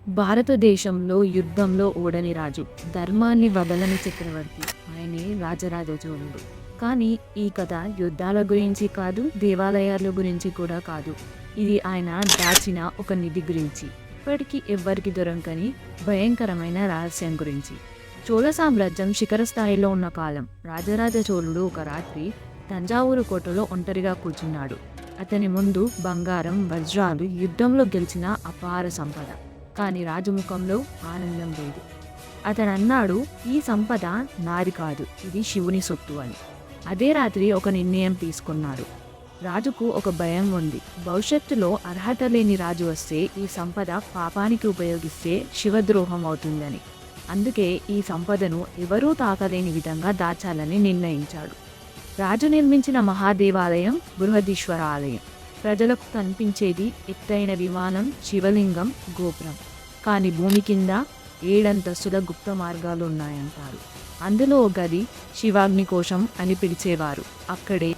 భారతదేశంలో యుద్ధంలో ఓడని రాజు, ధర్మాన్ని వదలని చక్రవర్తి ఆయనే రాజరాజ చోళుడు. కానీ ఈ కథ యుద్ధాల గురించి కాదు, దేవాలయాల గురించి కూడా కాదు. ఇది ఆయన దాచిన ఒక నిధి గురించి, ఇప్పటికీ ఎవ్వరికి దొరకని భయంకరమైన రహస్యం గురించి. చోళ సామ్రాజ్యం శిఖర స్థాయిలో ఉన్న కాలం. రాజరాజ చోళుడు ఒక రాత్రి తంజావూరు కోటలో ఒంటరిగా కూర్చున్నాడు. అతని ముందు బంగారం, వజ్రాలు, యుద్ధంలో గెలిచిన అపార సంపద. కానీ రాజముఖంలో ఆనందం లేదు. అతను అన్నాడు, ఈ సంపద నాది కాదు, ఇది శివుని సొత్తు అని. అదే రాత్రి ఒక నిర్ణయం తీసుకున్నాడు. రాజుకు ఒక భయం ఉంది. భవిష్యత్తులో అర్హత లేని రాజు వస్తే ఈ సంపద పాపానికి ఉపయోగిస్తే శివద్రోహం అవుతుందని. అందుకే ఈ సంపదను ఎవరూ తాకలేని విధంగా దాచాలని నిర్ణయించాడు. రాజు నిర్మించిన మహాదేవాలయం బృహదీశ్వర ఆలయం. ప్రజలకు కనిపించేది ఎత్తైన విమానం, శివలింగం, గోపురం. కానీ భూమి కింద 7 అంతస్తుల గుప్త మార్గాలు ఉన్నాయంటారు. అందులో ఒక గది శివాగ్ని కోశం అని పిలిచేవారు. అక్కడే